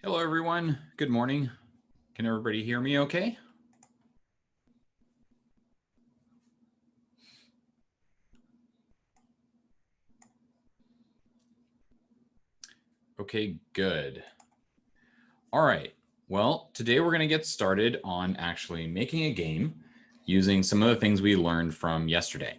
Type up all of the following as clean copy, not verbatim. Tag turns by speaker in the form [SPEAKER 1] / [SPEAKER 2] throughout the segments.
[SPEAKER 1] Hello, everyone. Good morning. Can everybody hear me okay? Okay, good. All right. Well, today we're going to get started on actually making a game using some of the things we learned from yesterday.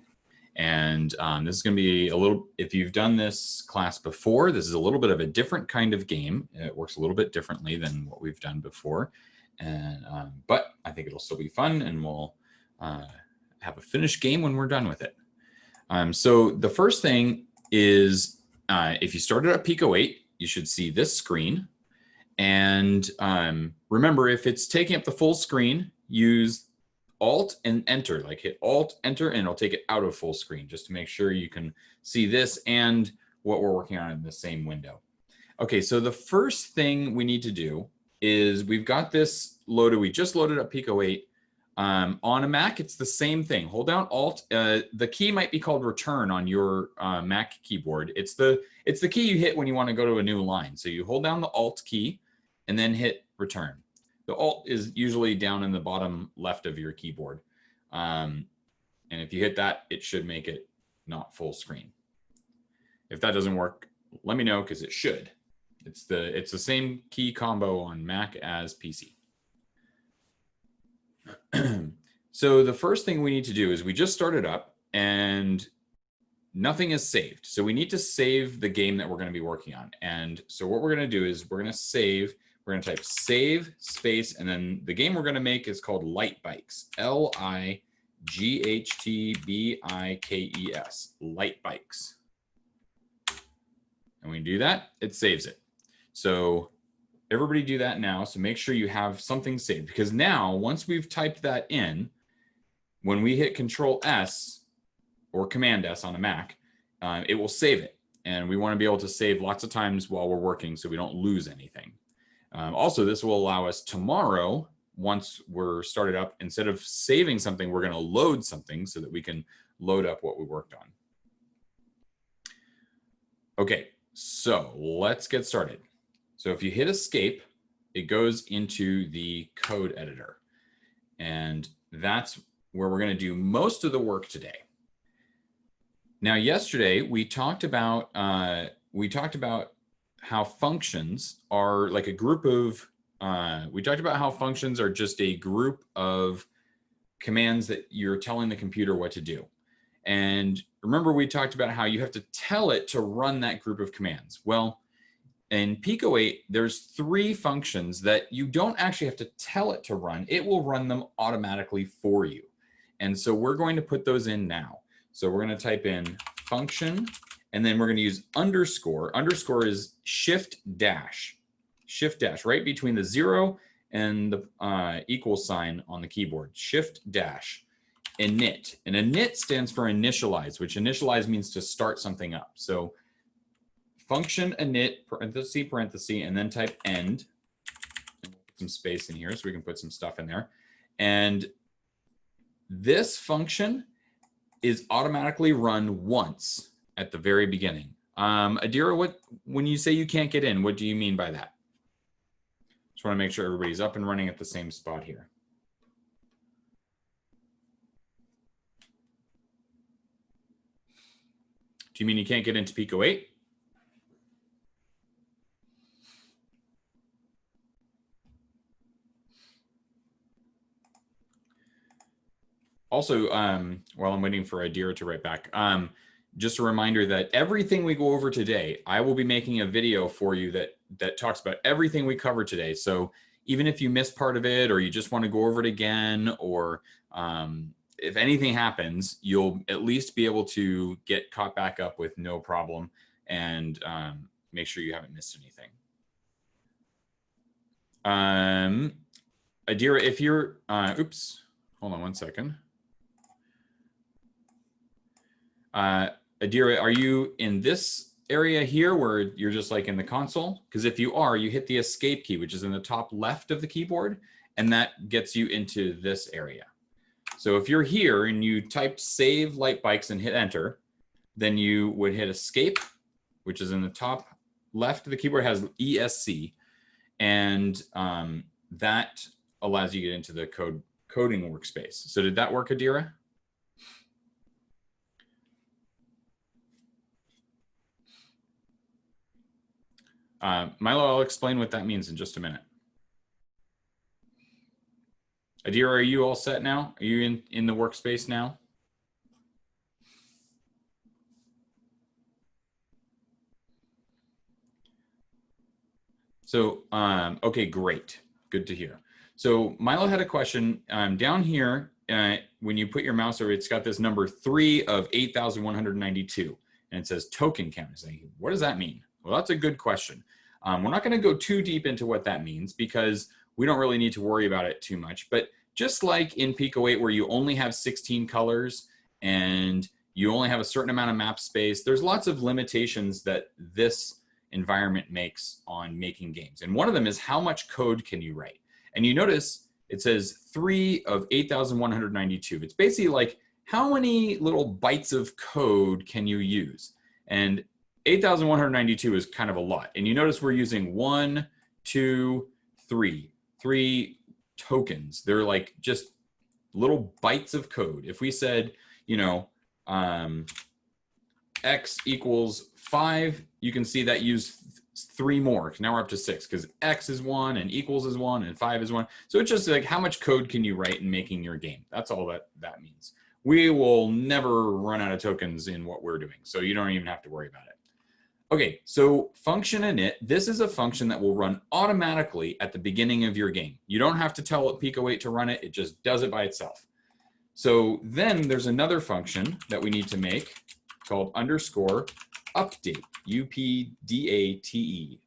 [SPEAKER 1] And this is going to be a little, if you've done this class before, this is a little bit of a different kind of game. It works a little bit differently than what we've done before. And but I think it'll still be fun, and we'll have a finished game when we're done with it. So the first thing is if you started at Pico 8, you should see this screen. And remember, if it's taking up the full screen, use Alt and Enter, like hit Alt, Enter, and it'll take it out of full screen just to make sure you can see this and what we're working on in the same window. Okay, so the first thing we need to do is we've got this loaded. We just loaded up Pico 8. On a Mac, it's the same thing. Hold down Alt. The key might be called Return on your Mac keyboard. It's the key you hit when you want to go to a new line. So you hold down the Alt key and then hit Return. The Alt is usually down in the bottom left of your keyboard. And if you hit that, it should make it not full screen. If that doesn't work, let me know, because it should. It's the same key combo on Mac as PC. So the first thing we need to do is we just started up and nothing is saved. So we need to save the game that we're going to be working on. And so what we're going to do is we're going to save. We're going to type save space, and then the game we're going to make is called Light Bikes. LIGHTBIKES. Light Bikes. And when you do that, it saves it. So everybody do that now. So make sure you have something saved, because now once we've typed that in, when we hit Control S or Command S on a Mac, it will save it. And we want to be able to save lots of times while we're working so we don't lose anything. Also, this will allow us tomorrow, once we're started up, instead of saving something, we're going to load something so that we can load up what we worked on. Okay, so let's get started. So if you hit Escape, it goes into the code editor. And that's where we're going to do most of the work today. Now, yesterday we talked about how functions are like a group of. We talked about how functions are just a group of commands that you're telling the computer what to do. And remember, we talked about how you have to tell it to run that group of commands. Well, in Pico 8, there's 3 functions that you don't actually have to tell it to run. It will run them automatically for you. And so we're going to put those in now. So we're going to type in function, and then we're going to use underscore. Underscore is shift dash. Shift dash, right between the 0 and the equal sign on the keyboard. Shift dash init. And init stands for initialize, which initialize means to start something up. So function init, parenthesis, parenthesis, and then type end. And put some space in here so we can put some stuff in there. And this function is automatically run once at the very beginning. Adira, when you say you can't get in, what do you mean by that? Just want to make sure everybody's up and running at the same spot here. Do you mean you can't get into Pico 8? Also, while I'm waiting for Adira to write back, just a reminder that everything we go over today, I will be making a video for you that talks about everything we covered today. So even if you missed part of it, or you just want to go over it again, or if anything happens, you'll at least be able to get caught back up with no problem, and make sure you haven't missed anything. Adira, if you're, oops, hold on one second. Adira, are you in this area here where you're just like in the console? Because if you are, you hit the escape key, which is in the top left of the keyboard, and that gets you into this area. So if you're here and you typed save Light Bikes and hit enter, then you would hit escape, which is in the top left of the keyboard, has ESC, And that allows you to get into the coding workspace. So did that work, Adira? Milo, I'll explain what that means in just a minute. Adira, are you all set now? Are you in the workspace now? So, okay, great. Good to hear. So Milo had a question down here. When you put your mouse over, it's got this number 3 of 8,192, and it says token count. What does that mean? Well, that's a good question. We're not going to go too deep into what that means because we don't really need to worry about it too much. But just like in Pico 8, where you only have 16 colors and you only have a certain amount of map space, there's lots of limitations that this environment makes on making games. And one of them is how much code can you write? And you notice it says 3 of 8,192. It's basically like how many little bytes of code can you use? And 8,192 is kind of a lot. And you notice we're using 1, 2, 3 tokens. They're like just little bytes of code. If we said, you know, x equals 5, you can see that used 3 more. Now we're up to 6 because x is 1 and equals is 1 and 5 is 1. So it's just like how much code can you write in making your game? That's all that means. We will never run out of tokens in what we're doing, so you don't even have to worry about it. Okay, so function init, this is a function that will run automatically at the beginning of your game. You don't have to tell it Pico 8 to run it, it just does it by itself. So then there's another function that we need to make called underscore update, UPDATE,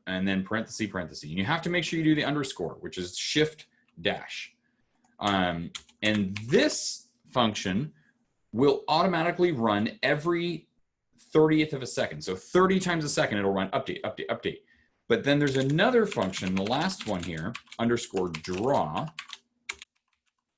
[SPEAKER 1] and then parenthesis, parenthesis. And you have to make sure you do the underscore, which is shift dash. And this function will automatically run every 30th of a second. So 30 times a second, it'll run update, update, update. But then there's another function, the last one here, underscore draw.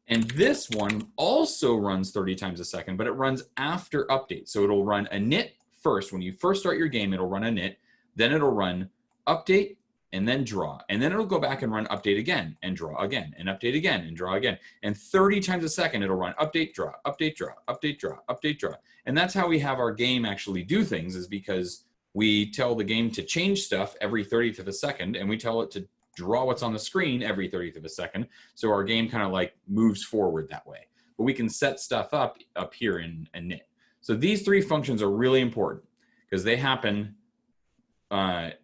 [SPEAKER 1] And this one also runs 30 times a second, but it runs after update. So it'll run a init first. When you first start your game, it'll run a init. Then it'll run update and then draw. And then it'll go back and run update again and draw again and update again and draw again. And 30 times a second, it'll run update, draw, update, draw, update, draw, update, draw. And that's how we have our game actually do things, is because we tell the game to change stuff every 30th of a second, and we tell it to draw what's on the screen every 30th of a second. So our game kind of like moves forward that way. But we can set stuff up here in init. So these 3 functions are really important because they happen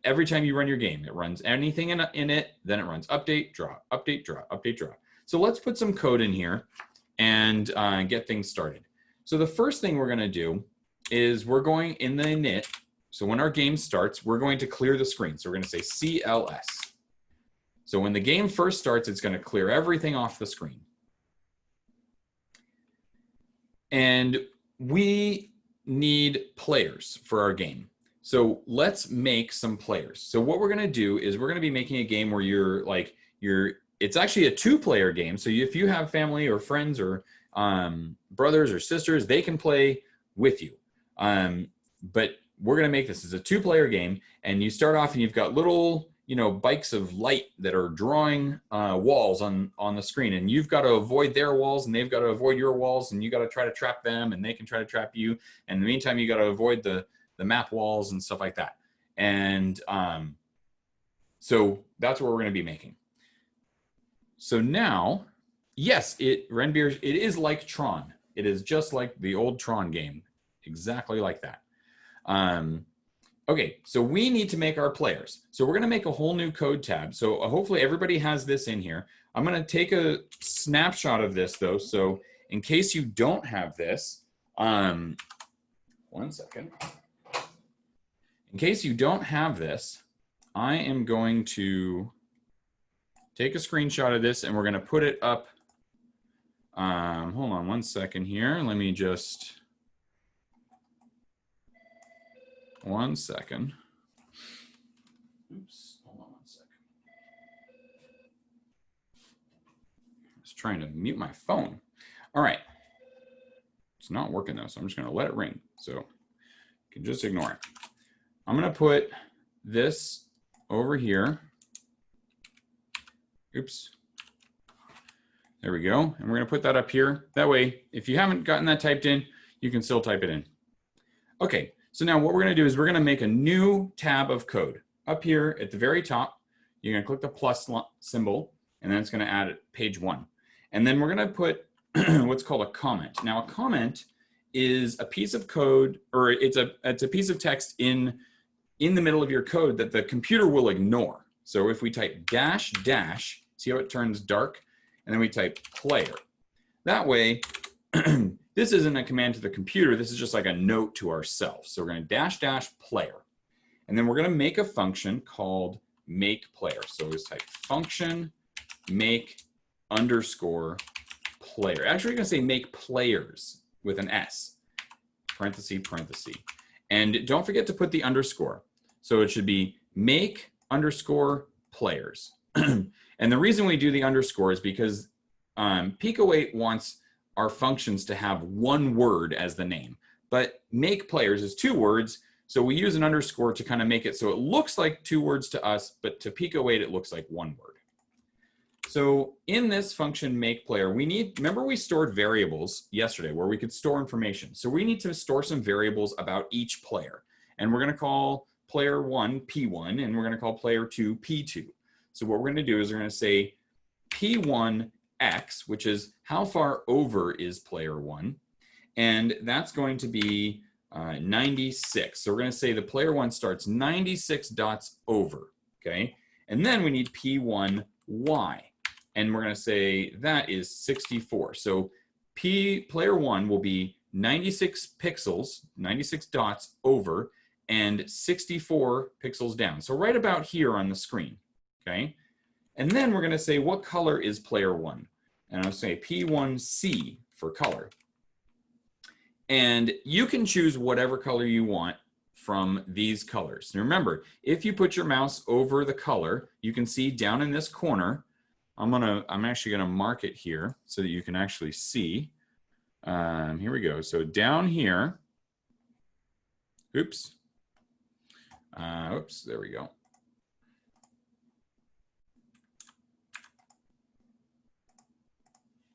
[SPEAKER 1] every time you run your game. It runs anything in it, then it runs update, draw, update, draw, update, draw. So let's put some code in here and get things started. So the first thing we're going to do is we're going in the init. So when our game starts, we're going to clear the screen. So we're going to say CLS. So when the game first starts, it's going to clear everything off the screen. And we need players for our game. So let's make some players. So what we're going to do is we're going to be making a game where it's actually a 2-player game. So if you have family or friends or brothers or sisters, they can play with you. But we're going to make this as a 2-player game. And you start off and you've got little, bikes of light that are drawing walls on the screen, and you've got to avoid their walls and they've got to avoid your walls, and you got to try to trap them and they can try to trap you. And in the meantime, you got to avoid the map walls and stuff like that. And so that's what we're going to be making. So now, yes, Renbeer, it is like Tron. It is just like the old Tron game, exactly like that. Okay, so we need to make our players. So we're going to make a whole new code tab. So hopefully everybody has this in here. I'm going to take a snapshot of this, though. So in case you don't have this, 1 second. In case you don't have this, I am going to take a screenshot of this, and we're going to put it up. Hold on 1 second here. Let me just... 1 second. Oops, hold on 1 second. I was trying to mute my phone. All right. It's not working though, so I'm just going to let it ring. So you can just ignore it. I'm going to put this over here. Oops. There we go. And we're going to put that up here. That way, if you haven't gotten that typed in, you can still type it in. Okay, so now what we're going to do is we're going to make a new tab of code. Up here at the very top, you're going to click the plus symbol, and then it's going to add page 1. And then we're going to put what's called a comment. Now, a comment is a piece of code, or it's a piece of text in the middle of your code that the computer will ignore. So if we type dash dash, see how it turns dark? And then we type player. That way, this isn't a command to the computer. This is just like a note to ourselves. So we're going to dash dash player. And then we're going to make a function called make player. So we'll just type function make underscore player. Actually, we're going to say make players with an S, parenthesis, parenthesis. And don't forget to put the underscore. So it should be make underscore players. And the reason we do the underscore is because Pico 8 wants our functions to have one word as the name, but make players is 2 words. So we use an underscore to kind of make it so it looks like 2 words to us, but to Pico 8, it looks like 1 word. So in this function make player, remember we stored variables yesterday where we could store information. So we need to store some variables about each player. And we're going to call player 1 P1, and we're going to call player 2 P2. So what we're going to do is we're going to say P1X, which is how far over is player 1. And that's going to be 96. So we're going to say the player 1 starts 96 dots over. Okay. And then we need P1Y. And we're going to say that is 64. So player 1 will be 96 pixels, 96 dots over, and 64 pixels down. So right about here on the screen. Okay. And then we're going to say what color is player 1. And I'll say P1C for color. And you can choose whatever color you want from these colors. Now remember, if you put your mouse over the color, you can see down in this corner, I'm actually going to mark it here so that you can actually see. Here we go. So down here, oops, there we go.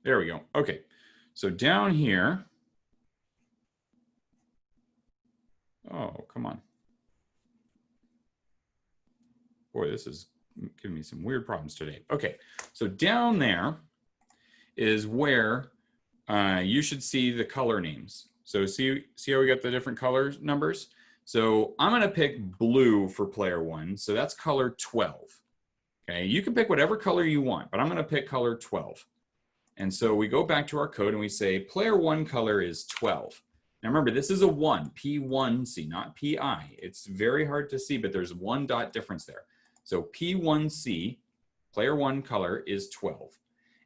[SPEAKER 1] There we go. Okay, so down here, oh, come on. Boy, this is giving me some weird problems today. Okay, so down there is where you should see the color names. So see how we got the different color numbers? So I'm going to pick blue for player 1. So that's color 12. Okay, you can pick whatever color you want, but I'm going to pick color 12. And so we go back to our code and we say player 1 color is 12. Now remember, this is a 1, P1C, not PI. It's very hard to see, but there's 1 dot difference there. So P1C, player 1 color is 12.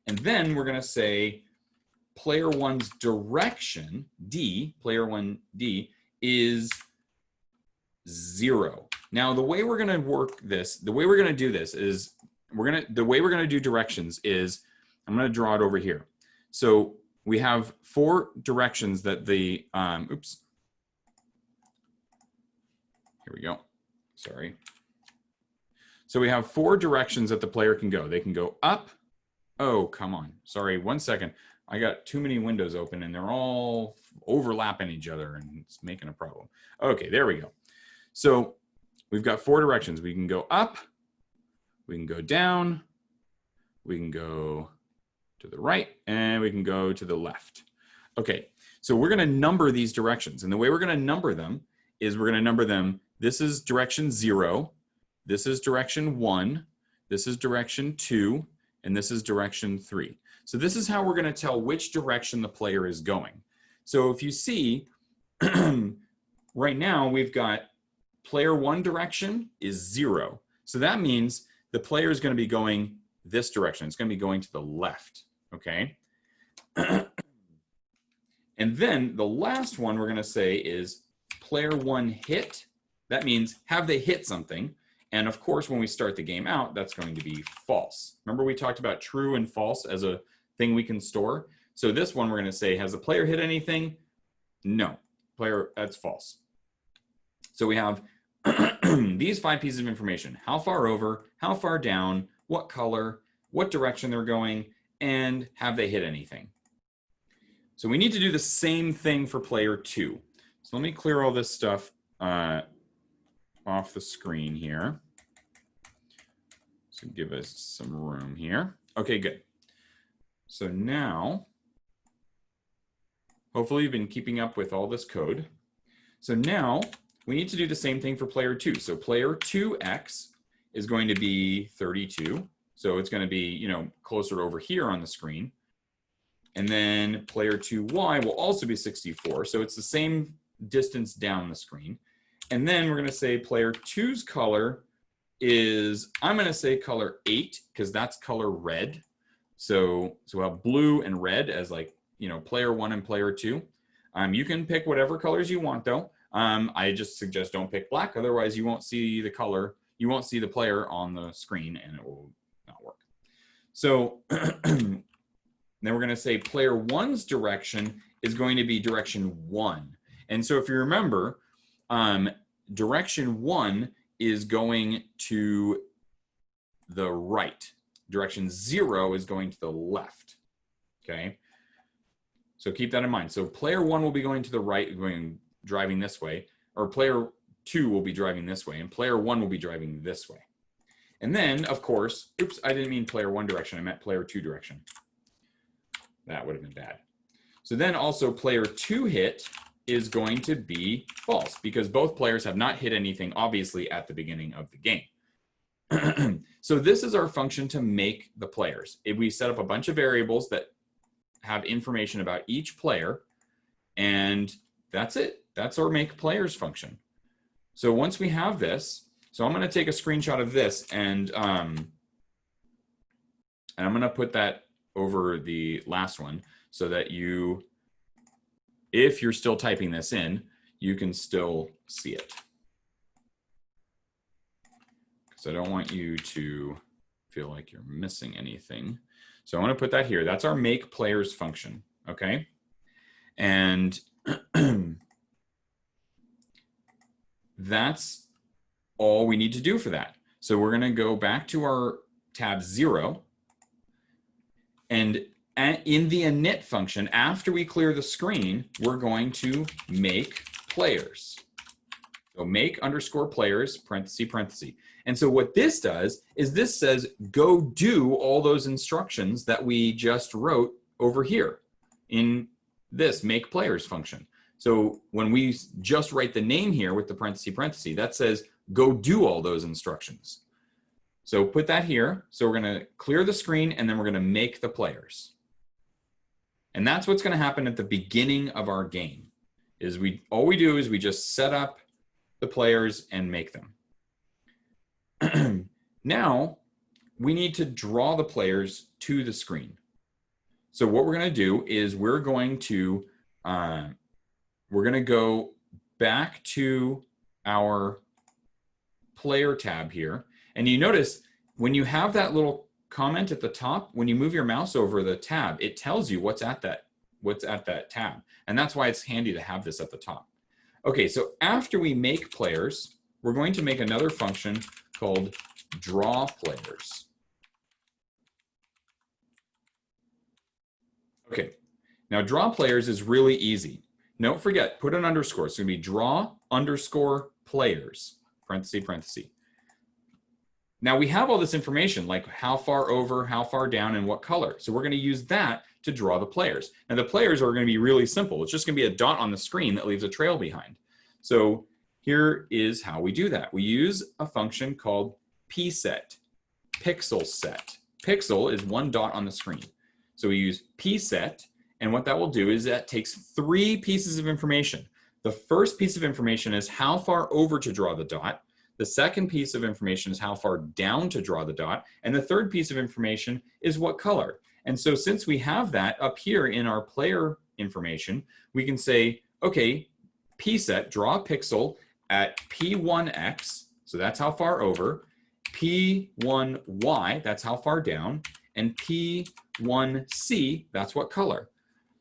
[SPEAKER 1] And then we're going to say player 1's direction, D, player 1 D, is 0. Now the way we're going to work this, the way we're going to do this is, the way we're going to do directions is, I'm going to draw it over here. So we have 4 directions that the, oops. Here we go. Sorry. So we have 4 directions that the player can go. They can go up. Oh, come on. Sorry, 1 second. I got too many windows open and they're all overlapping each other and it's making a problem. Okay, there we go. So we've got 4 directions. We can go up, we can go down, we can go to the right, and we can go to the left. Okay, so we're going to number these directions. And the way we're going to number them is we're going to number them. This is direction 0. This is direction 1. This is direction 2. And this is direction 3. So this is how we're going to tell which direction the player is going. So if you see, right now we've got player 1 direction is 0. So that means the player is going to be going this direction. It's going to be going to the left. Okay. And then the last one we're going to say is player 1 hit. That means have they hit something? And of course, when we start the game out, that's going to be false. Remember we talked about true and false as a thing we can store. So this one we're going to say, has the player hit anything? No. Player, that's false. So we have these 5 pieces of information. How far over, how far down, what color, what direction they're going, and have they hit anything. So we need to do the same thing for player 2. So let me clear all this stuff off the screen here. So give us some room here. Okay, good. So now, hopefully you've been keeping up with all this code. So now we need to do the same thing for player 2. So player 2x is going to be 32. So it's going to be, you know, closer to over here on the screen. And then player 2y will also be 64. So it's the same distance down the screen. And then we're going to say player 2's color is, I'm going to say color 8, because that's color red. So we'll have blue and red as, like, you know, player 1 and player 2. You can pick whatever colors you want, though. I just suggest don't pick black. Otherwise, you won't see the color. You won't see the player on the screen, and it will not work. So then we're going to say player 1's direction is going to be direction 1. And so if you remember, direction 1 is going to the right. Direction 0 is going to the left. Okay. So keep that in mind. So player 1 will be going to the right, driving this way, or player 2 will be driving this way, and player 1 will be driving this way. And then, of course, oops, I didn't mean player 1 direction. I meant player 2 direction. That would have been bad. So then also player 2 hit is going to be false, because both players have not hit anything, obviously, at the beginning of the game. So this is our function to make the players. If we set up a bunch of variables that have information about each player, and that's it. That's our make players function. So once we have this, so I'm going to take a screenshot of this, and I'm going to put that over the last one so that you, if you're still typing this in, you can still see it. Because I don't want you to feel like you're missing anything. So I want to put that here. That's our make players function, okay? And that's all we need to do for that. So we're going to go back to our tab 0. And in the init function, after we clear the screen, we're going to make players. So make underscore players, parenthesis, parenthesis. And so what this does is this says, go do all those instructions that we just wrote over here in this make players function. So when we just write the name here with the parenthesis, parenthesis, that says, go do all those instructions. So put that here. So we're going to clear the screen, and then we're going to make the players. And that's what's going to happen at the beginning of our game. Is all we do is we just set up the players and make them. Now we need to draw the players to the screen. So what we're going to do is we're going to go back to our player tab here. And you notice when you have that little comment at the top, when you move your mouse over the tab, it tells you what's at that tab. And that's why it's handy to have this at the top. Okay, so after we make players, we're going to make another function called draw players. Okay, now draw players is really easy. Don't forget, put an underscore. It's going to be draw underscore players, parenthesis, parenthesis. Now we have all this information, like how far over, how far down, and what color. So we're going to use that to draw the players. And the players are going to be really simple. It's just going to be a dot on the screen that leaves a trail behind. So here is how we do that. We use a function called pset, pixel set. Pixel is one dot on the screen. So we use pset, and what that will do is that takes 3 pieces of information. The first piece of information is how far over to draw the dot. The second piece of information is how far down to draw the dot. And the third piece of information is what color. And so since we have that up here in our player information, we can say, okay, pset, draw a pixel at P1x, so that's how far over, P1y, that's how far down, and P1c, that's what color.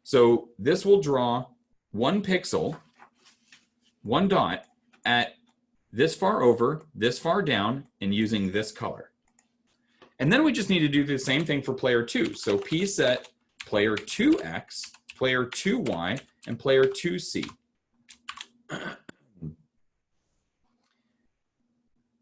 [SPEAKER 1] So this will draw 1 pixel, 1 dot at this far over, this far down, and using this color. And then we just need to do the same thing for player 2. So P set player 2x, player 2y, and player 2c.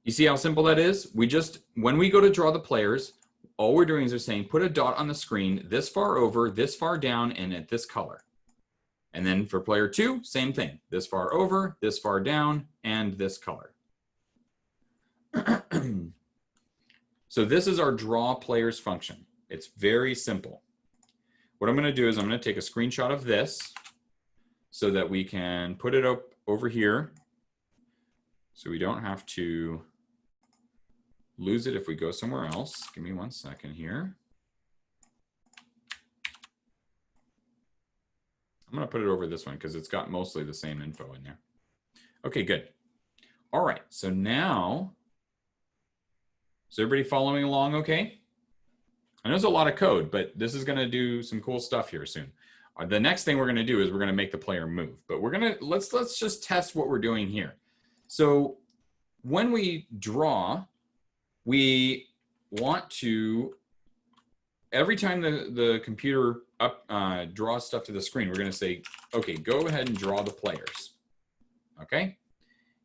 [SPEAKER 1] You see how simple that is? We just, when we go to draw the players, all we're doing is we're saying put a dot on the screen this far over, this far down, and at this color. And then for player 2, same thing. This far over, this far down, and this color. So this is our draw players function. It's very simple. What I'm going to do is I'm going to take a screenshot of this so that we can put it up over here so we don't have to lose it if we go somewhere else. Give me 1 second here. I'm going to put it over this one because it's got mostly the same info in there. Okay, good. All right, so now, is everybody following along okay? I know there's a lot of code, but this is going to do some cool stuff here soon. The next thing we're going to do is we're going to make the player move, but we're going to, let's just test what we're doing here. So when we draw, we want to, every time the computer draws stuff to the screen, we're going to say, okay, go ahead and draw the players. Okay.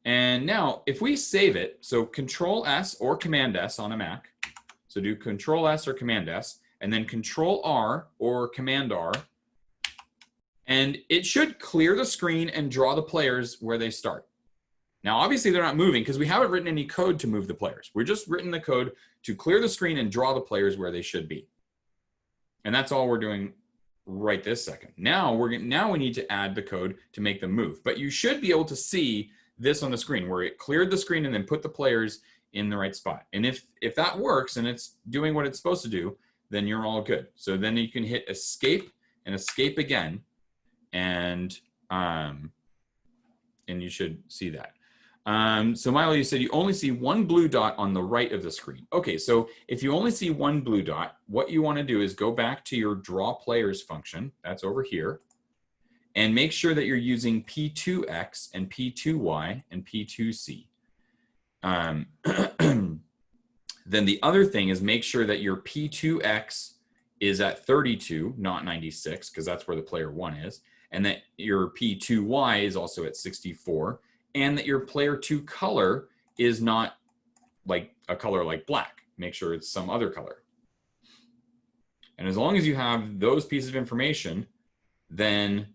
[SPEAKER 1] And now if we save it, so Control S or Command S on a Mac, so do Control S or Command S, and then Control R or Command R, and it should clear the screen and draw the players where they start. Now, obviously they're not moving because we haven't written any code to move the players. We're just written the code to clear the screen and draw the players where they should be. And that's all we're doing right this second. Now we need to add the code to make them move. But you should be able to see this on the screen where it cleared the screen and then put the players in the right spot. And if that works and it's doing what it's supposed to do, then you're all good. So then you can hit escape and escape again, and you should see that. So Milo, you said you only see one blue dot on the right of the screen. Okay, so if you only see one blue dot, what you want to do is go back to your draw players function. That's over here. And make sure that you're using P2X and P2Y and P2C. Then the other thing is make sure that your P2X is at 32, not 96, because that's where the player 1 is. And that your P2Y is also at 64. And that your player 2 color is not like a color like black. Make sure it's some other color. And as long as you have those pieces of information, then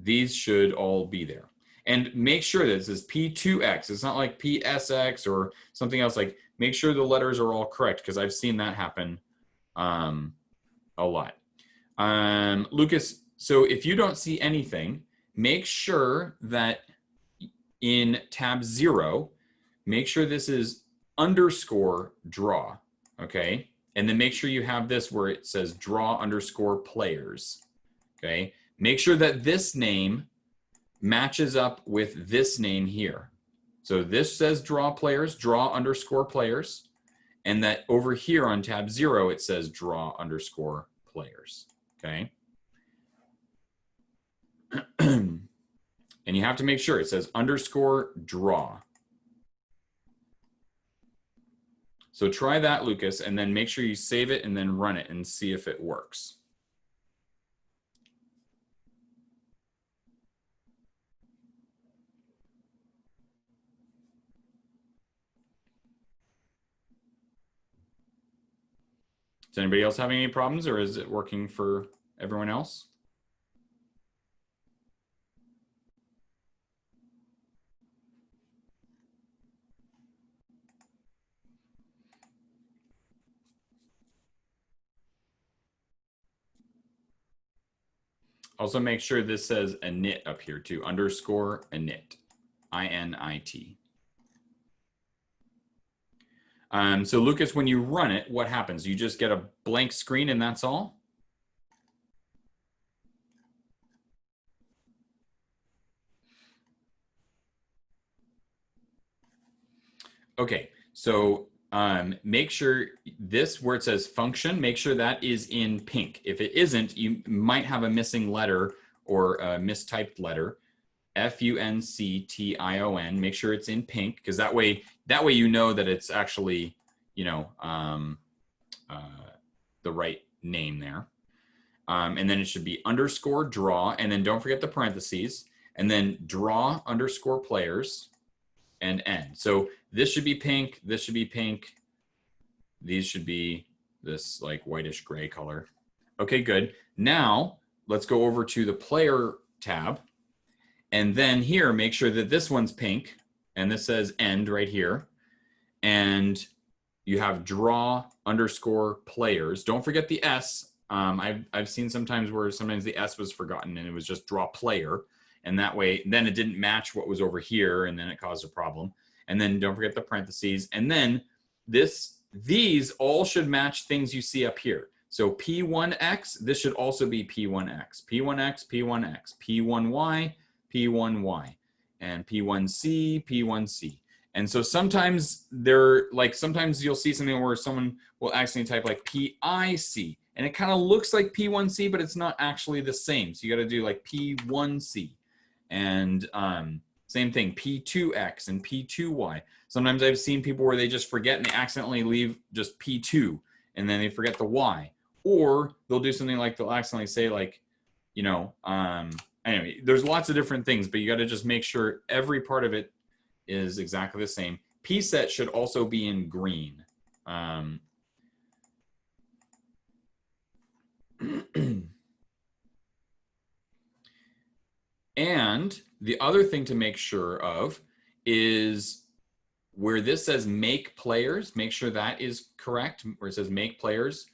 [SPEAKER 1] these should all be there. And make sure that it says P2X. It's not like PSX or something else. Like, make sure the letters are all correct, because I've seen that happen a lot. Lucas, so if you don't see anything, make sure that in tab 0, make sure this is underscore draw, okay? And then make sure you have this where it says draw underscore players, okay? Make sure that this name matches up with this name here. So this says draw players, draw underscore players, and that over here on tab 0, it says draw underscore players, okay? And you have to make sure it says underscore draw. So try that, Lucas, and then make sure you save it and then run it and see if it works. Does anybody else have any problems, or is it working for everyone else? Also make sure this says init up here too, underscore init, I-N-I-T. So Lucas, when you run it, what happens? You just get a blank screen and that's all? Okay, so make sure this, where it says function, make sure that is in pink. If it isn't, you might have a missing letter or a mistyped letter. F-U-N-C-T-I-O-N, make sure it's in pink, because that way you know that it's actually, you know, the right name there. And then it should be underscore draw, and then don't forget the parentheses, and then draw underscore players and end. So this should be pink, this should be pink, these should be this like whitish gray color. Okay, good. Now let's go over to the player tab, and then here make sure that this one's pink, and this says end right here, and you have draw underscore players. Don't forget the S. I've seen sometimes where sometimes the S was forgotten and it was just draw player, and that way then it didn't match what was over here, and then it caused a problem. And then don't forget the parentheses, and then these all should match things you see up here. So P1X, this should also be P1X, P1X, P1X, P1Y, P1Y, and P1C, P1C. And so sometimes sometimes you'll see something where someone will accidentally type like PIC, and it kind of looks like P1C, but it's not actually the same. So you got to do like P1C, and same thing, P2X and P2Y. Sometimes I've seen people where they just forget and they accidentally leave just P2, and then they forget the Y. Or they'll do something like they'll accidentally say like, you know, anyway, there's lots of different things, but you got to just make sure every part of it is exactly the same. P set should also be in green. And the other thing to make sure of is where this says make players, make sure that is correct, where it says make players.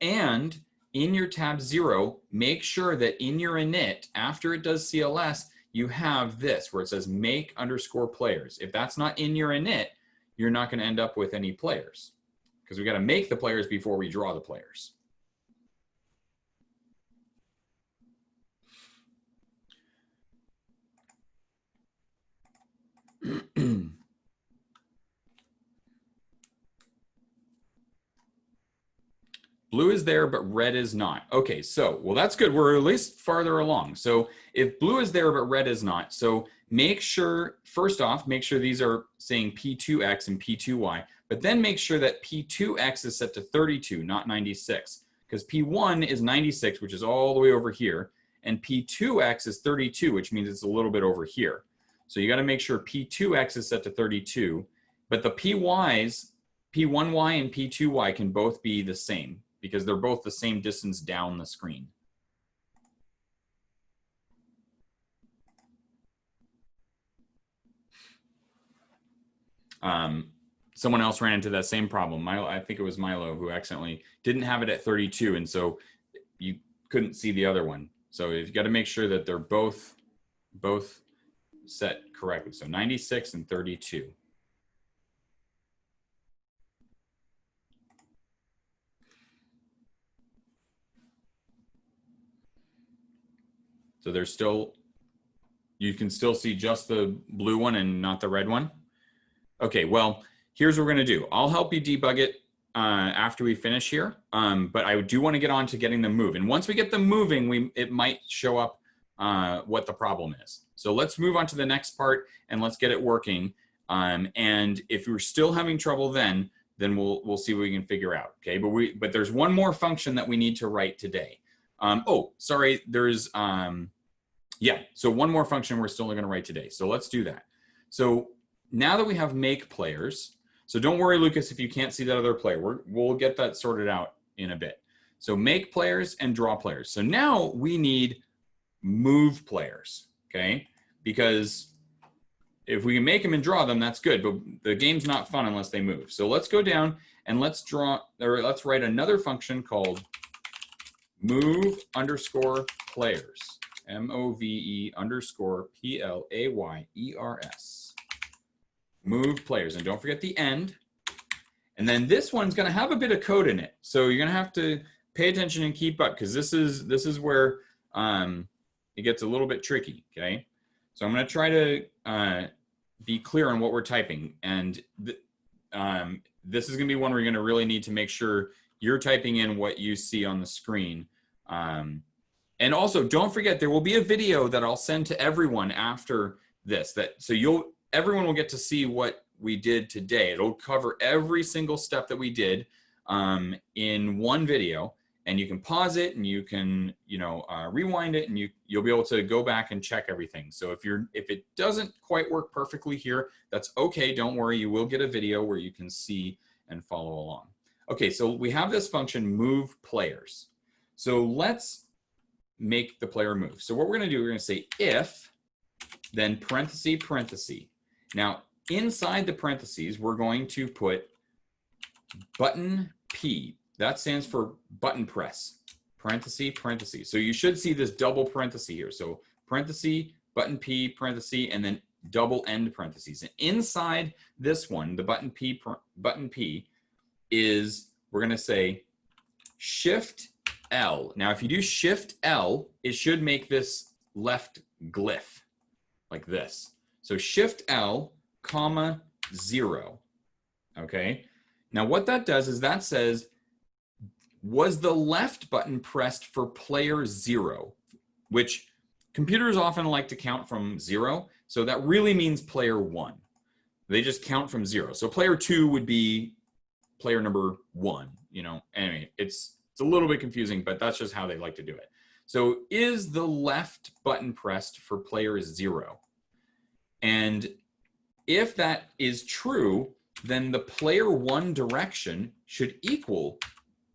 [SPEAKER 1] And in your tab 0, make sure that in your init, after it does CLS, you have this where it says make underscore players. If that's not in your init, you're not going to end up with any players, because we got to make the players before we draw the players. Blue is there, but red is not. Okay, so, well, that's good. We're at least farther along. So if blue is there, but red is not, so make sure, first off, make sure these are saying P2X and P2Y, but then make sure that P2X is set to 32, not 96, because P1 is 96, which is all the way over here, and P2X is 32, which means it's a little bit over here. So you got to make sure P2X is set to 32, but the PYs, P1Y and P2Y can both be the same, because they're both the same distance down the screen. Someone else ran into that same problem. I think it was Milo, who accidentally didn't have it at 32, and so you couldn't see the other one. So you've got to make sure that they're both set correctly. So 96 and 32. So there's still, you can still see just the blue one and not the red one. Okay, well, here's what we're gonna do. I'll help you debug it after we finish here, but I do wanna get on to getting them moved. And once we get them moving, it might show up what the problem is. So let's move on to the next part and let's get it working. And if we're still having trouble then we'll see what we can figure out, okay? But there's one more function that we need to write today. Oh, sorry, there's, yeah, so one more function we're still gonna write today. So let's do that. So now that we have make players, so don't worry, Lucas, if you can't see that other player, we'll get that sorted out in a bit. So make players and draw players. So now we need move players, okay? Because if we can make them and draw them, that's good, but the game's not fun unless they move. So let's go down and let's write another function called move underscore players, MOVE underscore PLAYERS. Move players, and don't forget the end. And then this one's gonna have a bit of code in it. So you're gonna have to pay attention and keep up, because this is where it gets a little bit tricky, okay? So I'm gonna try to be clear on what we're typing. And this is gonna be one where you're gonna really need to make sure you're typing in what you see on the screen. And also don't forget, there will be a video that I'll send to everyone after this, so everyone will get to see what we did today. It'll cover every single step that we did in one video, and you can pause it and you can, rewind it, and you'll be able to go back and check everything. So if it doesn't quite work perfectly here, that's okay. Don't worry, you will get a video where you can see and follow along. Okay, so we have this function move players. So let's make the player move. So what we're going to do, we're going to say if, then parenthesis, parenthesis. Now, inside the parentheses, we're going to put button P. That stands for button press. Parenthesis, parenthesis. So you should see this double parenthesis here. So parenthesis, button P, parenthesis, and then double end parentheses. And inside this one, the button P is, we're going to say Shift L. Now, if you do Shift L, it should make this left glyph like this. So Shift L, comma, 0. Okay. Now, what that does is that says, was the left button pressed for player 0, which computers often like to count from 0. So that really means player 1. They just count from 0. So player 2 would be player number 1, Anyway, it's a little bit confusing, but that's just how they like to do it. So is the left button pressed for player 0? And if that is true, then the player 1 direction should equal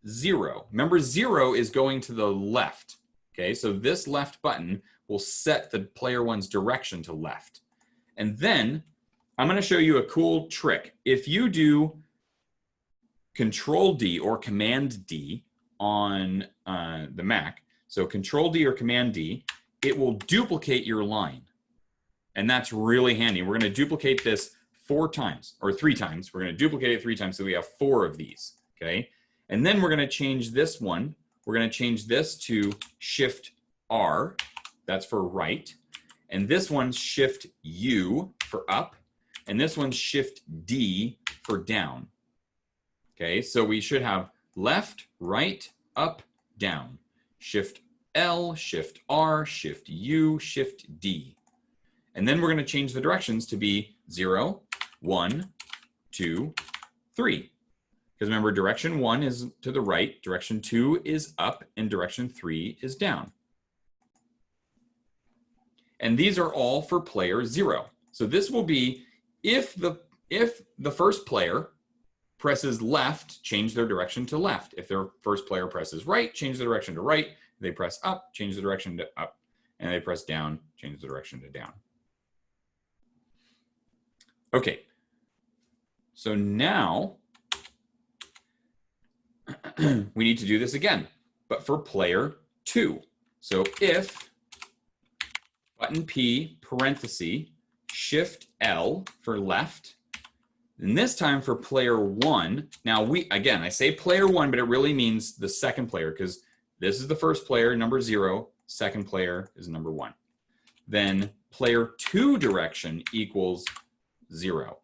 [SPEAKER 1] 0. Remember, 0 is going to the left. Okay, so this left button will set the player 1's direction to left. And then I'm going to show you a cool trick. If you do Control D or Command D on the Mac, so Control D or Command D, it will duplicate your line. And that's really handy. We're going to duplicate this 4 times or 3 times. We're going to duplicate it 3 times, so we have 4 of these. Okay. And then we're going to change this one. We're going to change this to Shift R. That's for right. And this one's Shift U for up. And this one's Shift D for down. Okay, so we should have left, right, up, down. Shift L, Shift R, Shift U, Shift D. And then we're going to change the directions to be 0, 1, 2, 3. Because remember, direction 1 is to the right, direction 2 is up, and direction 3 is down. And these are all for player 0. So this will be if the first player presses left, change their direction to left. If their first player presses right, change the direction to right. If they press up, change the direction to up. And they press down, change the direction to down. Okay. So now we need to do this again, but for player 2. So if button P, parenthesis, Shift L for left, and this time for player 1. Now again, I say player 1, but it really means the second player, because this is the first player, number 0, second player is number 1. Then player 2 direction equals 0.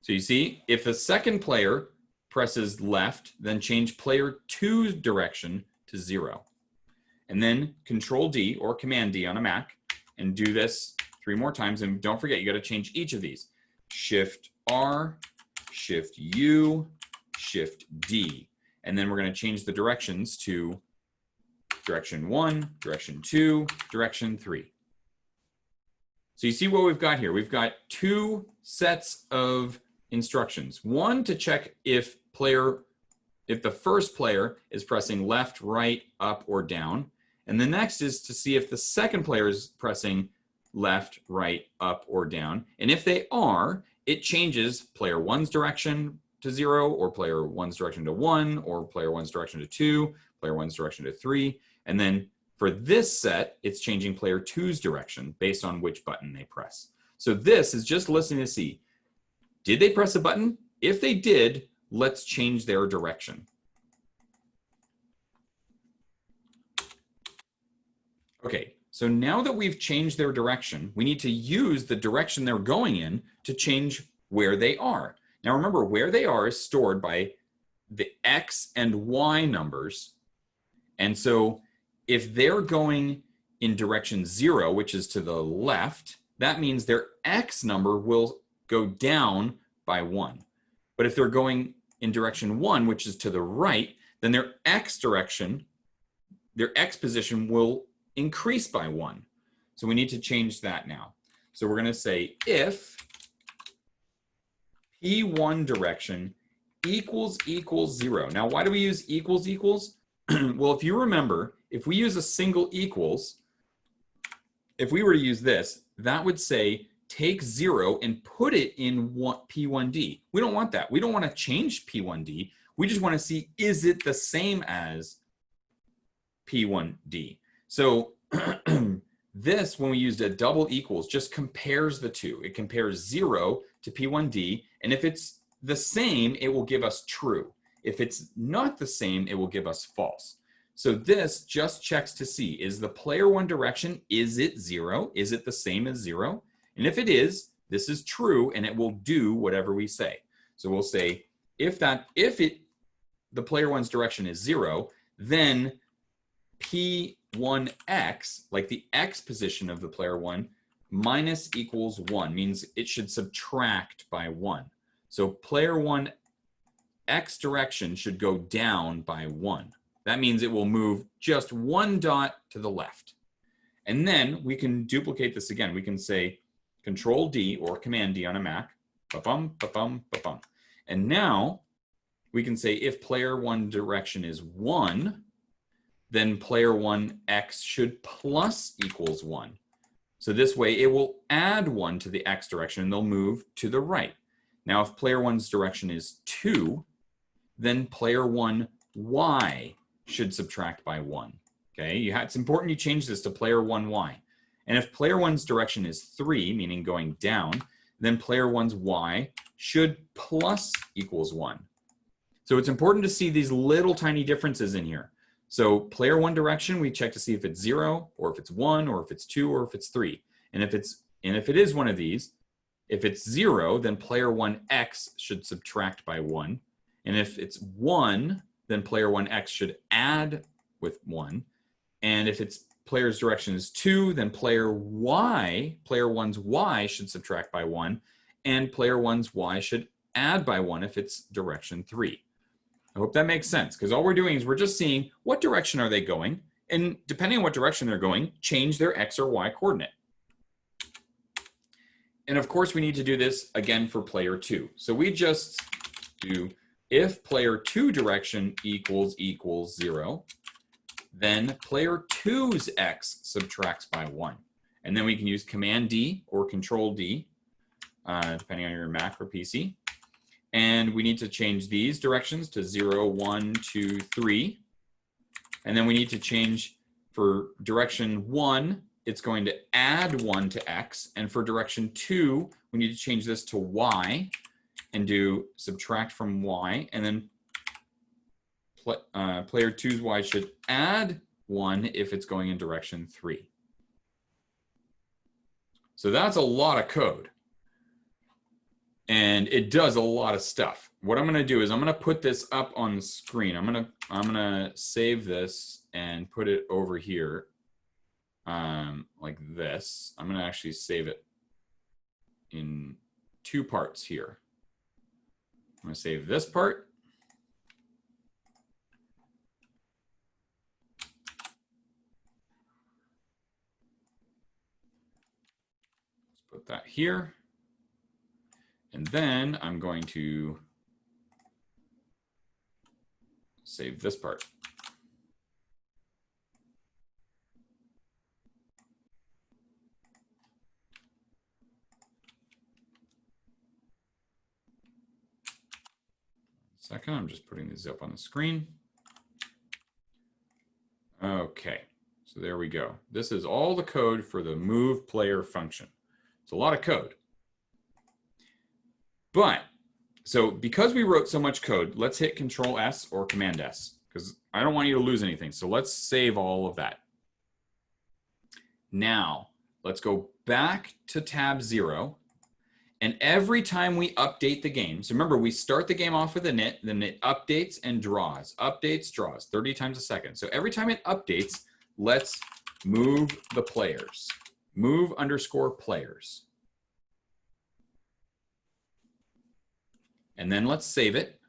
[SPEAKER 1] So you see, if the second player presses left, then change player 2's direction to 0. And then Control D or Command D on a Mac and do this 3 more times. And don't forget, you got to change each of these. Shift R, Shift U, Shift D. And then we're going to change the directions to direction 1, direction 2, direction 3. So you see what we've got here. We've got 2 sets of instructions. One to check if the first player is pressing left, right, up, or down. And the next is to see if the second player is pressing left, right, up, or down. And if they are, it changes player 1's direction to 0, or player 1's direction to 1, or player 1's direction to 2, player 1's direction to 3. And then for this set, it's changing player 2's direction based on which button they press. So this is just listening to see, did they press a button? If they did, let's change their direction. Okay, so now that we've changed their direction, we need to use the direction they're going in to change where they are. Now remember, where they are is stored by the X and Y numbers. And so if they're going in direction 0, which is to the left, that means their X number will go down by 1. But if they're going in direction 1, which is to the right, then their x direction, their x position will increase by 1. So we need to change that now. So we're going to say if P1 direction equals 0. Now, why do we use equals? Well, if you remember, if we use a single equals, if we were to use this, that would say take 0 and put it in P1D. We don't want that. We don't want to change P1D. We just want to see, is it the same as P1D? So this, when we used a double equals, just compares the two. It compares 0 to P1D, and if it's the same, it will give us true. If it's not the same, it will give us false. So this just checks to see, is the player 1 direction, is it 0? Is it the same as 0? And if it is, this is true, and it will do whatever we say. So we'll say, if the player 1's direction is 0, then P1x, like the x position of the player 1, minus equals 1, means it should subtract by 1. So player 1 x direction should go down by 1. That means it will move just 1 dot to the left. And then we can duplicate this again. We can say Control D or Command D on a Mac. Ba-bum, ba-bum, ba-bum. And now we can say if player 1 direction is 1, then player 1 x should plus equals 1. So this way it will add 1 to the x direction and they'll move to the right. Now if player 1's direction is 2, then player 1 y should subtract by 1. Okay, it's important you change this to player 1 y. And if player 1's direction is 3, meaning going down, then player 1's y should plus equals 1. So it's important to see these little tiny differences in here. So player 1 direction, we check to see if it's 0, or if it's 1, or if it's 2, or if it's 3. And if it is one of these, if it's 0, then player 1 x should subtract by 1. And if it's 1, then player 1 x should add with 1. And if it's player's direction is 2, then player 1's y should subtract by 1. And player 1's y should add by 1 if it's direction 3. I hope that makes sense, because all we're doing is we're just seeing what direction are they going, and depending on what direction they're going, change their x or y coordinate. And of course, we need to do this again for player 2. So we just do if player 2 direction equals 0, then player 2's x subtracts by 1. And then we can use Command D or Control D, depending on your Mac or PC. And we need to change these directions to 0, 1, 2, 3. And then we need to change for direction 1, it's going to add 1 to x. And for direction 2, we need to change this to y and do subtract from y. And then player 2's y should add 1 if it's going in direction 3. So that's a lot of code. And it does a lot of stuff. What I'm going to do is I'm going to put this up on the screen. I'm going to save this and put it over here like this. I'm going to actually save it in 2 parts here. I'm going to save this part. Let's put that here. And then I'm going to save this part. Second, I'm just putting these up on the screen. Okay, so there we go. This is all the code for the move player function. It's a lot of code. But, so because we wrote so much code, let's hit Control S or Command S, because I don't want you to lose anything. So let's save all of that. Now, let's go back to tab 0. And every time we update the game, so remember, we start the game off with an it, then it updates and draws, 30 times a second. So every time it updates, let's move the players, move_players. And then let's save it.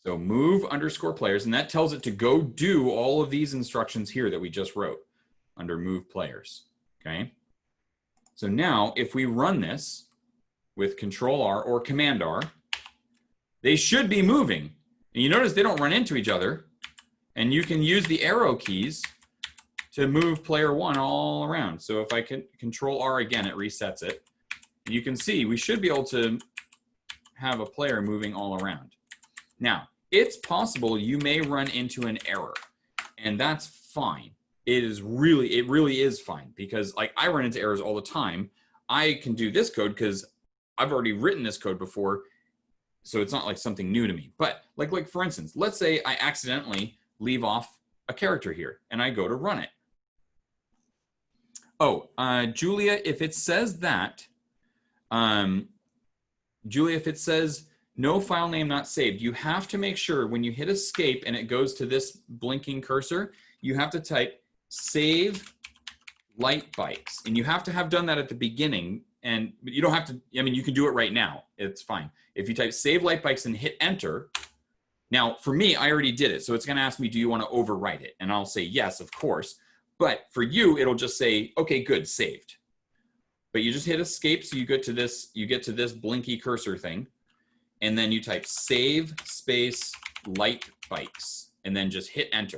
[SPEAKER 1] So move underscore players, and that tells it to go do all of these instructions here that we just wrote under move players, okay? So now if we run this with Control R or Command R, they should be moving. And you notice they don't run into each other, and you can use the arrow keys to move player one all around. So if I can Control R again, it resets it. You can see we should be able to have a player moving all around. Now, it's possible you may run into an error, and that's fine. It really is fine, because like I run into errors all the time. I can do this code because I've already written this code before, so it's not like something new to me. But like for instance, let's say I accidentally leave off a character here and I go to run it. Oh, Julia, if it says that, Julia, if it says no file name not saved, you have to make sure when you hit escape and it goes to this blinking cursor, you have to type save light bikes. And you have to have done that at the beginning. And you don't have to, I mean, you can do it right now. It's fine. If you type save light bikes and hit enter, now for me, I already did it. So it's going to ask me, do you want to overwrite it? And I'll say yes, of course. But for you, it'll just say, okay, good, saved. But you just hit escape. So you get to this blinky cursor thing. And then you type save space light bikes and then just hit enter.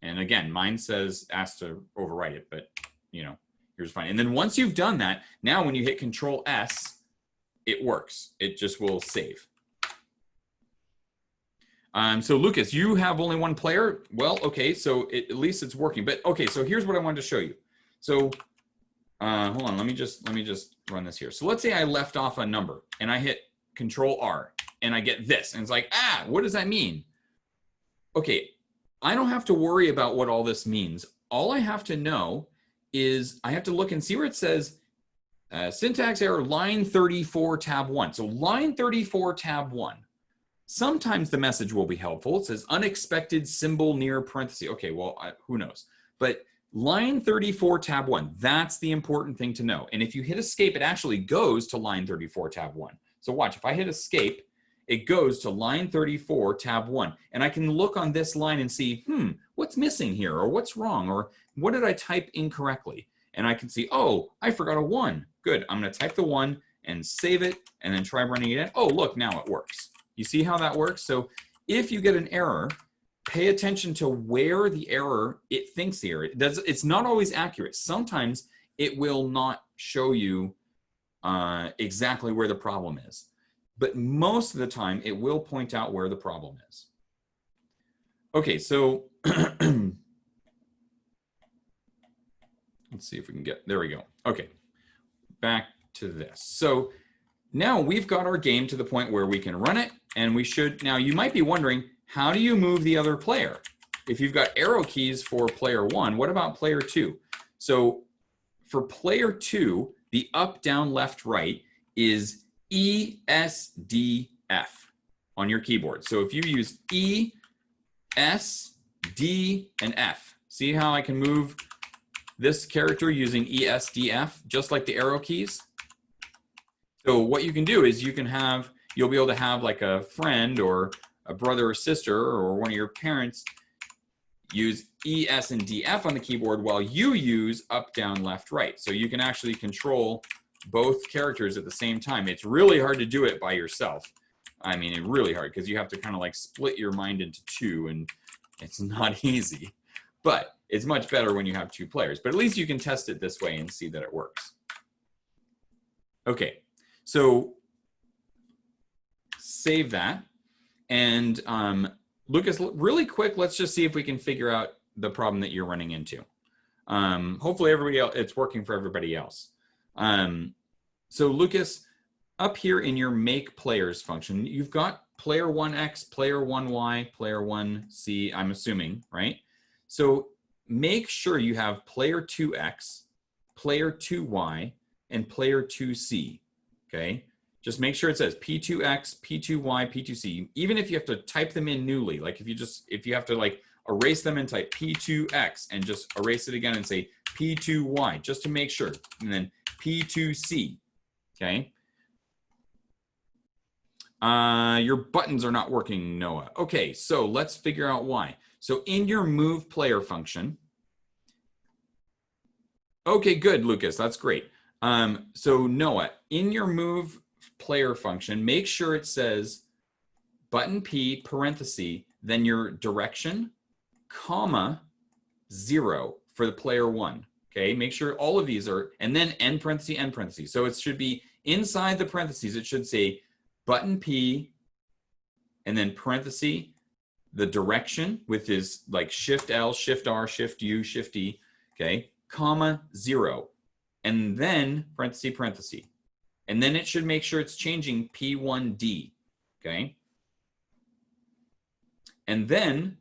[SPEAKER 1] And again, mine says ask to overwrite it, but you know, here's fine. And then once you've done that, now when you hit Control S, it works. It just will save. So Lucas, you have only one player. Well, okay, so at least it's working. But okay, so here's what I wanted to show you. So hold on, let me just run this here. So let's say I left off a number and I hit Control R and I get this, and it's like, what does that mean? Okay, I don't have to worry about what all this means. All I have to know is I have to look and see where it says syntax error line 34 tab 1. So line 34 tab 1. Sometimes the message will be helpful. It says unexpected symbol near parenthesis. Okay, well, who knows? But line 34 tab 1, that's the important thing to know. And if you hit escape, it actually goes to line 34 tab 1. So watch, if I hit escape, it goes to line 34 tab 1. And I can look on this line and see, what's missing here? Or what's wrong? Or what did I type incorrectly? And I can see, oh, I forgot a 1. Good, I'm gonna type the 1 and save it and then try running it in. Oh, look, now it works. You see how that works? So if you get an error, pay attention to where the error it thinks the error. It's not always accurate. Sometimes it will not show you exactly where the problem is. But most of the time, it will point out where the problem is. Okay, so let's see if we can get, there we go. Okay, back to this. So now we've got our game to the point where we can run it, and we should, now you might be wondering, how do you move the other player? If you've got arrow keys for player 1, what about player 2? So for player 2, the up, down, left, right is E, S, D, F on your keyboard. So if you use E, S, D, and F, see how I can move this character using E, S, D, F, just like the arrow keys? So what you can do is you'll be able to have like a friend or a brother or sister or one of your parents use E, S, and D, F on the keyboard while you use up, down, left, right. So you can actually control both characters at the same time. It's really hard to do it by yourself. I mean, it's really hard because you have to kind of like split your mind into two, and it's not easy. But it's much better when you have two players. But at least you can test it this way and see that it works. Okay, so save that. And Lucas, really quick, let's just see if we can figure out the problem that you're running into. Hopefully everybody else, it's working for everybody else. So Lucas, up here in your make players function, you've got player 1x, player 1y, player 1c, I'm assuming, right? So make sure you have player 2x, player 2y, and player 2c, okay? Just make sure it says P2X, P2Y, P2C, even if you have to type them in newly, like if you have to like erase them and type P2X and just erase it again and say P2Y, just to make sure, and then P2C, okay? Your buttons are not working, Noah. Okay, so let's figure out why. So in your move player function, okay, good, Lucas, that's great. So Noah, in your move player function, make sure it says button P parenthesis, then your direction, comma, 0 for the player 1. Okay, make sure all of these are, and then end parenthesis, end parenthesis. So it should be inside the parentheses, it should say button P, and then parenthesis, the direction with his like Shift L, Shift R, Shift U, Shift E, okay, comma 0, and then parenthesis, parenthesis. And then it should make sure it's changing P1D, okay? And then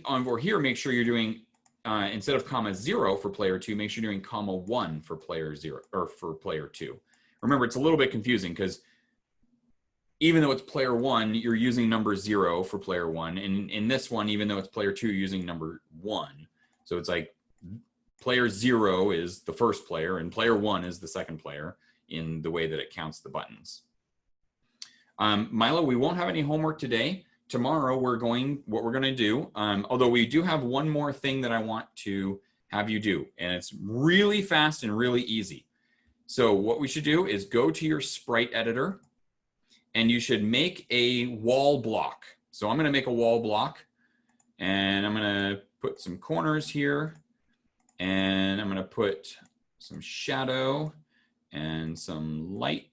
[SPEAKER 1] over here, make sure you're doing, instead of comma 0 for player 2, make sure you're doing comma 1 for player 0, or for player 2. Remember, it's a little bit confusing because even though it's player 1, you're using number 0 for player 1. And in this one, even though it's player 2, you're using number 1. So it's like player 0 is the first player and player 1 is the second player in the way that it counts the buttons. Milo, we won't have any homework today. Tomorrow, what we're going to do, although we do have one more thing that I want to have you do, and it's really fast and really easy. So what we should do is go to your sprite editor, and you should make a wall block. So I'm going to make a wall block, and I'm going to put some corners here, and I'm going to put some shadow and some light,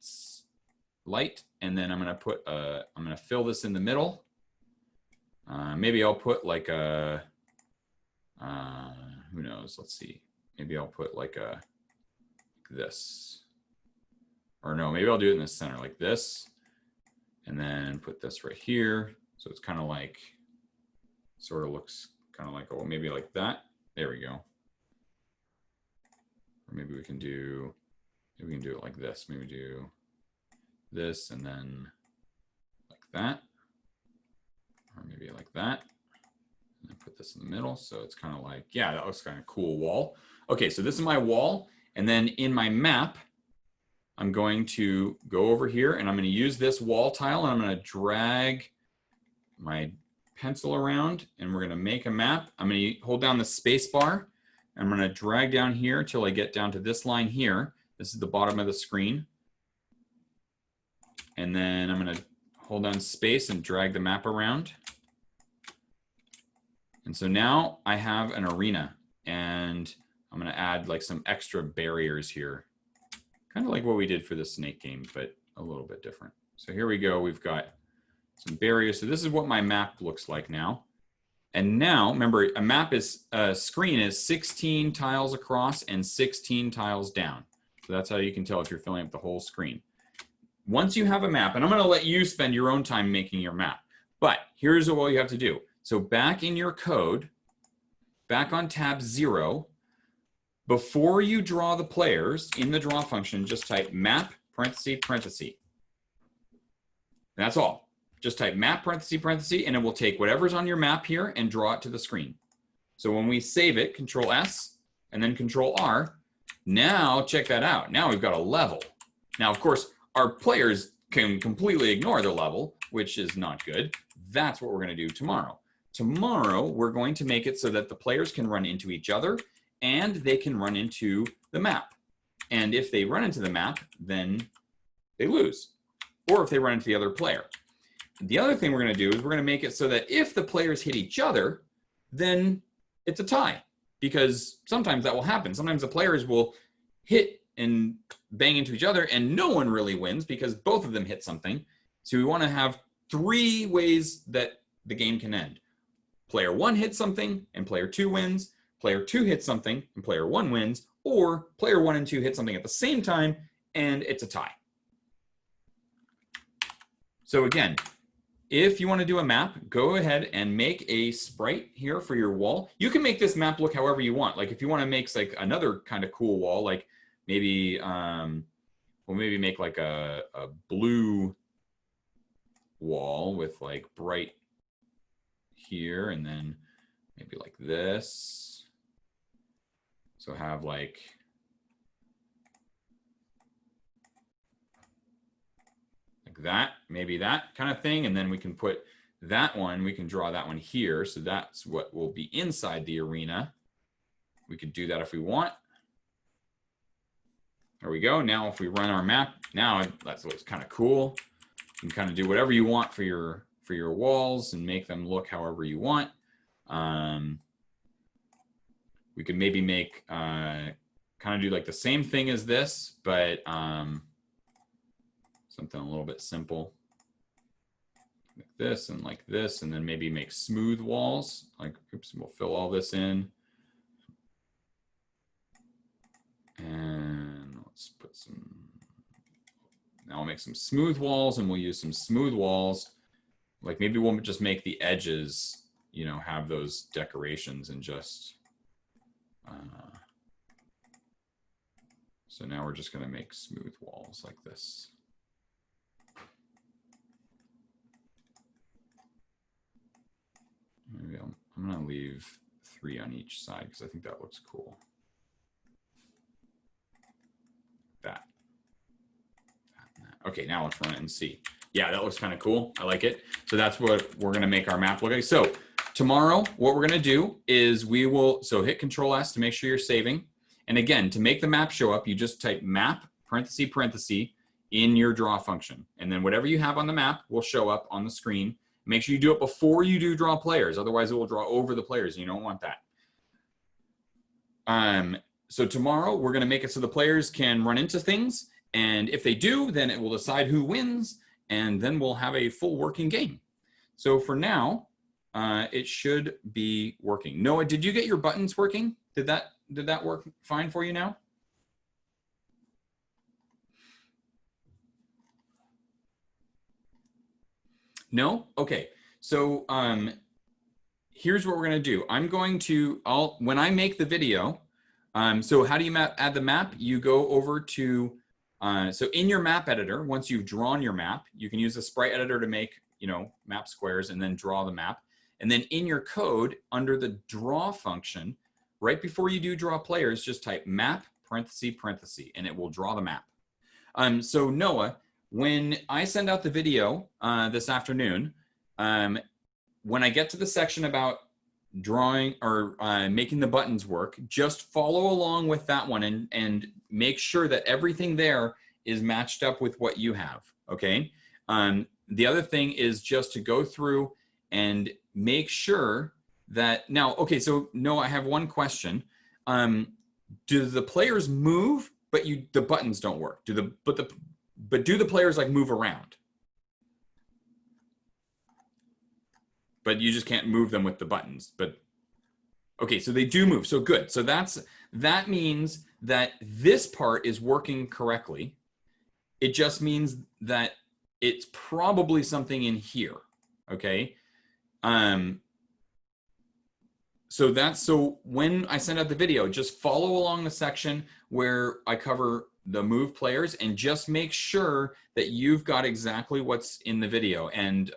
[SPEAKER 1] and then I'm going to put I'm going to fill this in the middle. Maybe I'll put like a, who knows? Let's see. Maybe I'll put like this, or no, maybe I'll do it in the center like this, and then put this right here. So it's kind of like, sort of looks kind of like, oh, maybe like that. There we go. Or maybe we can do it like this. Maybe do this and then like that. Or maybe like that. And then put this in the middle. So it's kind of like, yeah, that looks kind of cool wall. Okay, so this is my wall. And then in my map, I'm going to go over here and I'm going to use this wall tile and I'm going to drag my pencil around and we're going to make a map. I'm going to hold down the space bar. I'm going to drag down here till I get down to this line here. This is the bottom of the screen. And then I'm going to hold down space and drag the map around. And so now I have an arena and I'm going to add like some extra barriers here. Kind of like what we did for the snake game, but a little bit different. So here we go. We've got some barriers. So this is what my map looks like now. And now, remember, a screen is 16 tiles across and 16 tiles down. So that's how you can tell if you're filling up the whole screen. Once you have a map, and I'm going to let you spend your own time making your map, but here's what you have to do. So back in your code, back on tab 0, before you draw the players in the draw function, just type map parenthesis parenthesis. That's all. Just type map parenthesis parenthesis, and it will take whatever's on your map here and draw it to the screen. So when we save it, Control S and then Control R, now check that out. Now we've got a level. Now, of course, our players can completely ignore the level, which is not good. That's what we're going to do tomorrow. Tomorrow, we're going to make it so that the players can run into each other and they can run into the map. And if they run into the map, then they lose. Or if they run into the other player. The other thing we're going to do is we're going to make it so that if the players hit each other, then it's a tie. Because sometimes that will happen. Sometimes the players will hit and bang into each other and no one really wins because both of them hit something. So we want to have 3 ways that the game can end. Player 1 hits something and player 2 wins. Player 2 hits something and player 1 wins. Or player 1 and 2 hit something at the same time and it's a tie. So again, if you want to do a map, go ahead and make a sprite here for your wall. You can make this map look however you want. Like if you want to make like another kind of cool wall, like maybe we'll maybe make like a blue wall with like bright here and then maybe like this. So have like that, maybe that kind of thing. And then we can put that one, we can draw that one here. So that's what will be inside the arena. We could do that if we want. There we go. Now if we run our map, now that looks kind of cool. You can kind of do whatever you want for your walls and make them look however you want. We could maybe make kind of do like the same thing as this, but something a little bit simple. Like this, and then maybe make smooth walls. Like, oops, we'll fill all this in. And let's put some, now I'll make some smooth walls, and we'll use some smooth walls. Like maybe we'll just make the edges, you know, have those decorations and just, so now we're just gonna make smooth walls like this. Maybe I'm gonna leave 3 on each side because I think that looks cool. That. Okay, now let's run it and see. Yeah, that looks kind of cool. I like it. So that's what we're gonna make our map look like. So tomorrow, what we're gonna do is we will, so hit Control S to make sure you're saving. And again, to make the map show up, you just type map, parenthesis, parenthesis, in your draw function. And then whatever you have on the map will show up on the screen. Make sure you do it before you do draw players. Otherwise, it will draw over the players, and you don't want that. So tomorrow, we're going to make it so the players can run into things. And if they do, then it will decide who wins. And then we'll have a full working game. So for now, it should be working. Noah, did you get your buttons working? Did that work fine for you now? No? Okay. So here's what we're going to do. I'm going to, when I make the video, so how do you add the map? You go over to, so in your map editor, once you've drawn your map, you can use the sprite editor to make, you know, map squares and then draw the map. And then in your code, under the draw function, right before you do draw players, just type map, parenthesis, parenthesis, and it will draw the map. So Noah, when I send out the video this afternoon, when I get to the section about drawing or making the buttons work, just follow along with that one and make sure that everything there is matched up with what you have, okay? The other thing is just to go through and make sure that, now, okay, so Noah, I have one question. Do the players move, but the buttons don't work? But do the players like move around? But you just can't move them with the buttons. But okay, so they do move. So good. So that means that this part is working correctly. It just means that it's probably something in here. Okay. So when I send out the video, just follow along the section where I cover the move players and just make sure that you've got exactly what's in the video. And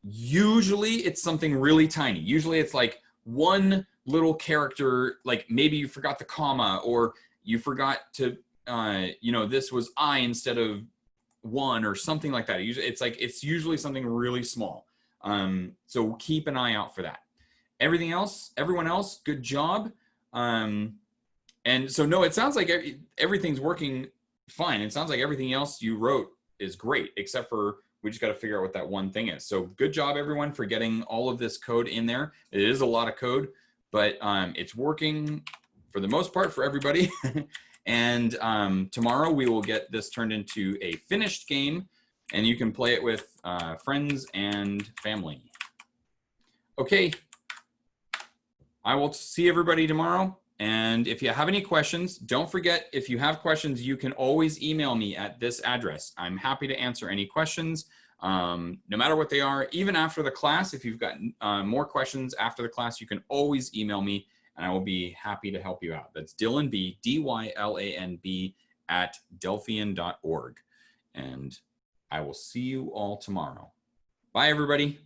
[SPEAKER 1] usually it's something really tiny. Usually it's like one little character, like maybe you forgot the comma or you forgot to, you know, this was I instead of 1 or something like that. It's usually something really small. So keep an eye out for that. Everyone else, good job. And so, no, it sounds like everything's working fine. It sounds like everything else you wrote is great, except for we just got to figure out what that one thing is. So good job, everyone, for getting all of this code in there. It is a lot of code, but it's working for the most part for everybody. And tomorrow we will get this turned into a finished game, and you can play it with friends and family. Okay. I will see everybody tomorrow. And if you have any questions, don't forget, if you have questions, you can always email me at this address. I'm happy to answer any questions, no matter what they are. Even after the class, if you've got more questions after the class, you can always email me, and I will be happy to help you out. That's Dylan B, D-Y-L-A-N-B, at delphian.org. And I will see you all tomorrow. Bye, everybody.